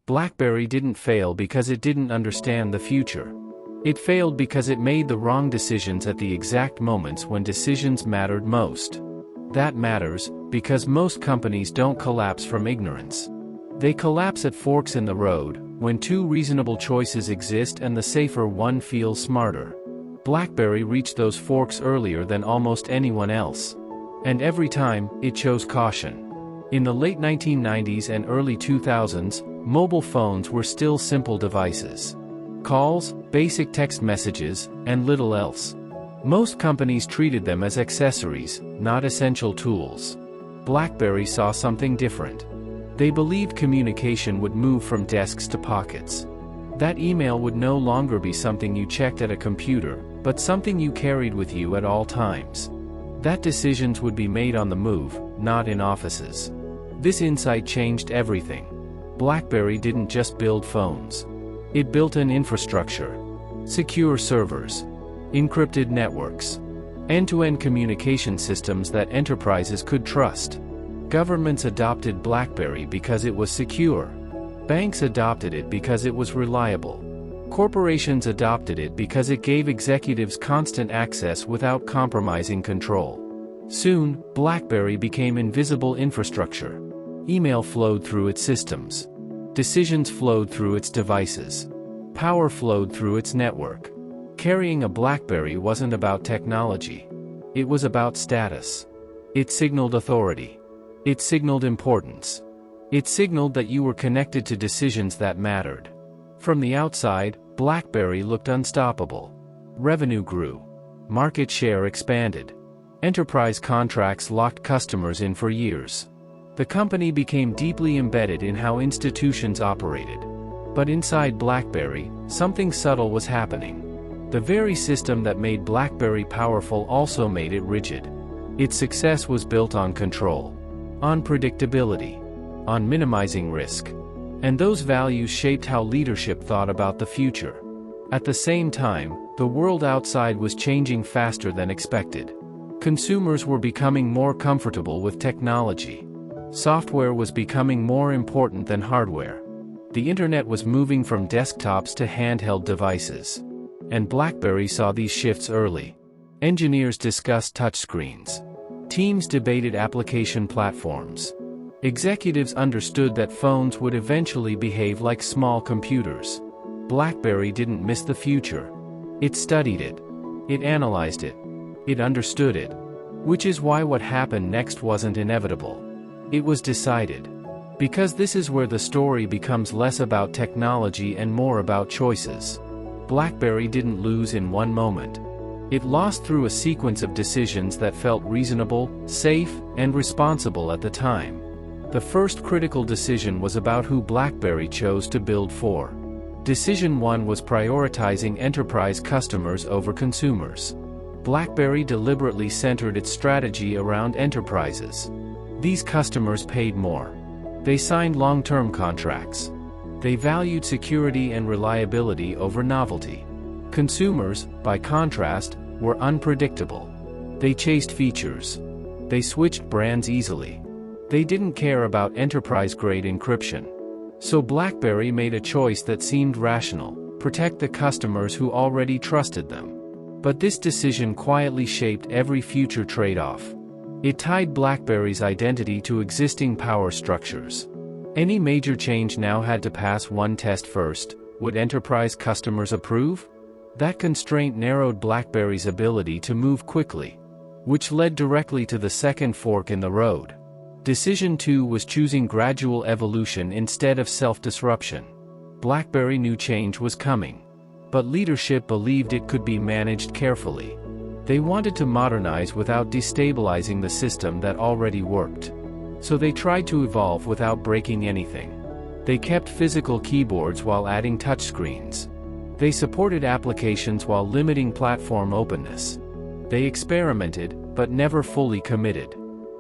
BlackBerry didn't fail because it didn't understand the future. It failed because it made the wrong decisions at the exact moments when decisions mattered most. That matters, because most companies don't collapse from ignorance. They collapse at forks in the road, when two reasonable choices exist and the safer one feels smarter. BlackBerry reached those forks earlier than almost anyone else. And every time, it chose caution. In the late 1990s and early 2000s, mobile phones were still simple devices. Calls, basic text messages, and little else. Most companies treated them as accessories, not essential tools. BlackBerry saw something different. They believed communication would move from desks to pockets. That email would no longer be something you checked at a computer, but something you carried with you at all times. That decisions would be made on the move, not in offices. This insight changed everything. BlackBerry didn't just build phones. It built an infrastructure. Secure servers. Encrypted networks. End-to-end communication systems that enterprises could trust. Governments adopted BlackBerry because it was secure. Banks adopted it because it was reliable. Corporations adopted it because it gave executives constant access without compromising control. Soon, BlackBerry became invisible infrastructure. Email flowed through its systems. Decisions flowed through its devices. Power flowed through its network. Carrying a BlackBerry wasn't about technology. It was about status. It signaled authority. It signaled importance. It signaled that you were connected to decisions that mattered. From the outside, BlackBerry looked unstoppable. Revenue grew. Market share expanded. Enterprise contracts locked customers in for years. The company became deeply embedded in how institutions operated. But inside BlackBerry, something subtle was happening. The very system that made BlackBerry powerful also made it rigid. Its success was built on control, on predictability, on minimizing risk. And those values shaped how leadership thought about the future. At the same time, the world outside was changing faster than expected. Consumers were becoming more comfortable with technology. Software was becoming more important than hardware. The internet was moving from desktops to handheld devices. And BlackBerry saw these shifts early. Engineers discussed touchscreens. Teams debated application platforms. Executives understood that phones would eventually behave like small computers. BlackBerry didn't miss the future. It studied it. It analyzed it. It understood it. Which is why what happened next wasn't inevitable. It was decided. Because this is where the story becomes less about technology and more about choices. BlackBerry didn't lose in one moment. It lost through a sequence of decisions that felt reasonable, safe, and responsible at the time. The first critical decision was about who BlackBerry chose to build for. Decision 1 was prioritizing enterprise customers over consumers. BlackBerry deliberately centered its strategy around enterprises. These customers paid more. They signed long-term contracts. They valued security and reliability over novelty. Consumers, by contrast, were unpredictable. They chased features. They switched brands easily. They didn't care about enterprise-grade encryption. So BlackBerry made a choice that seemed rational: protect the customers who already trusted them. But this decision quietly shaped every future trade-off. It tied BlackBerry's identity to existing power structures. Any major change now had to pass one test first: would enterprise customers approve? That constraint narrowed BlackBerry's ability to move quickly. Which led directly to the second fork in the road. Decision 2 was choosing gradual evolution instead of self-disruption. BlackBerry knew change was coming. But leadership believed it could be managed carefully. They wanted to modernize without destabilizing the system that already worked. So they tried to evolve without breaking anything. They kept physical keyboards while adding touchscreens. They supported applications while limiting platform openness. They experimented, but never fully committed.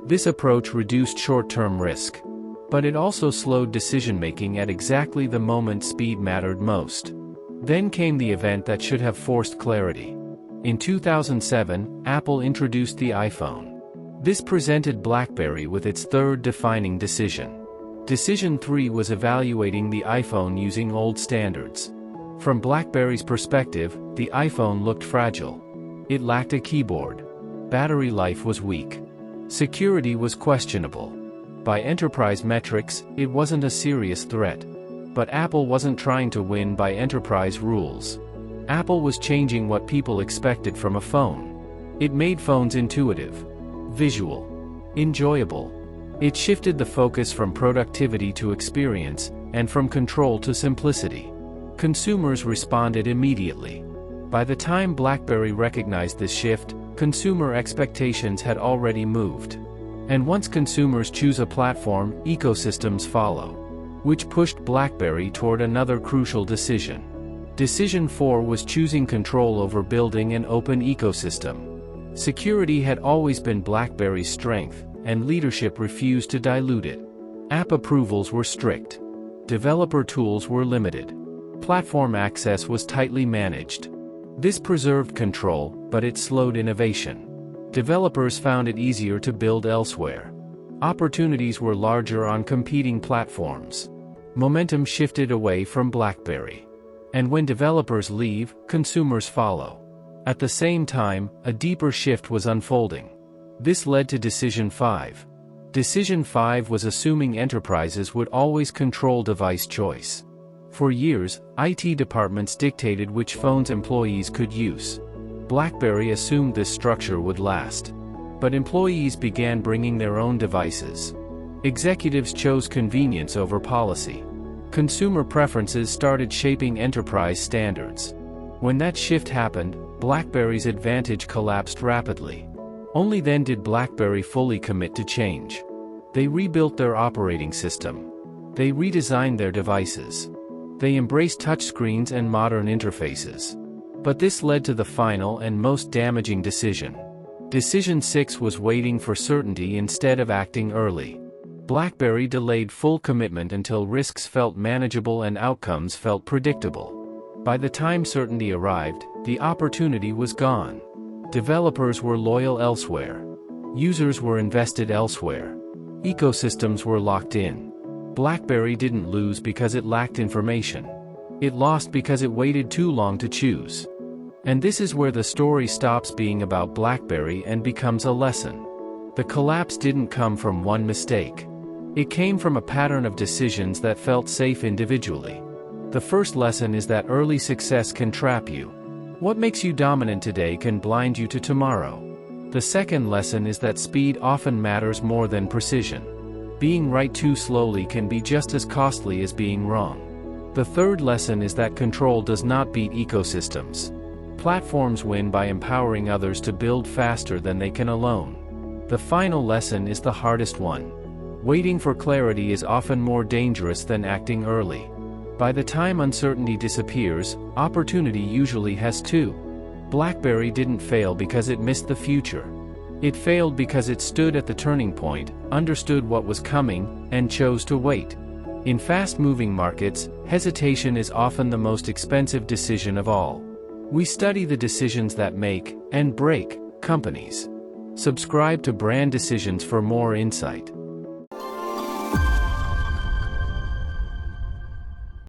This approach reduced short-term risk. But it also slowed decision-making at exactly the moment speed mattered most. Then came the event that should have forced clarity. In 2007, Apple introduced the iPhone. This presented BlackBerry with its third defining decision. Decision 3 was evaluating the iPhone using old standards. From BlackBerry's perspective, the iPhone looked fragile. It lacked a keyboard. Battery life was weak. Security was questionable. By enterprise metrics, it wasn't a serious threat. But Apple wasn't trying to win by enterprise rules. Apple was changing what people expected from a phone. It made phones intuitive, visual, enjoyable. It shifted the focus from productivity to experience, and from control to simplicity. Consumers responded immediately. By the time BlackBerry recognized this shift, consumer expectations had already moved. And once consumers choose a platform, ecosystems follow. Which pushed BlackBerry toward another crucial decision. Decision 4 was choosing control over building an open ecosystem. Security had always been BlackBerry's strength, and leadership refused to dilute it. App approvals were strict. Developer tools were limited. Platform access was tightly managed. This preserved control, but it slowed innovation. Developers found it easier to build elsewhere. Opportunities were larger on competing platforms. Momentum shifted away from BlackBerry. And when developers leave, consumers follow. At the same time, a deeper shift was unfolding. This led to Decision 5. Decision 5 was assuming enterprises would always control device choice. For years, IT departments dictated which phones employees could use. BlackBerry assumed this structure would last. But employees began bringing their own devices. Executives chose convenience over policy. Consumer preferences started shaping enterprise standards. When that shift happened, BlackBerry's advantage collapsed rapidly. Only then did BlackBerry fully commit to change. They rebuilt their operating system. They redesigned their devices. They embraced touchscreens and modern interfaces. But this led to the final and most damaging decision. Decision 6 was waiting for certainty instead of acting early. BlackBerry delayed full commitment until risks felt manageable and outcomes felt predictable. By the time certainty arrived, the opportunity was gone. Developers were loyal elsewhere. Users were invested elsewhere. Ecosystems were locked in. BlackBerry didn't lose because it lacked information. It lost because it waited too long to choose. And this is where the story stops being about BlackBerry and becomes a lesson. The collapse didn't come from one mistake. It came from a pattern of decisions that felt safe individually. The first lesson is that early success can trap you. What makes you dominant today can blind you to tomorrow. The second lesson is that speed often matters more than precision. Being right too slowly can be just as costly as being wrong. The third lesson is that control does not beat ecosystems. Platforms win by empowering others to build faster than they can alone. The final lesson is the hardest one. Waiting for clarity is often more dangerous than acting early. By the time uncertainty disappears, opportunity usually has too. BlackBerry didn't fail because it missed the future. It failed because it stood at the turning point, understood what was coming, and chose to wait. In fast-moving markets, hesitation is often the most expensive decision of all. We study the decisions that make and break companies. Subscribe to Brand Decisions for more insight.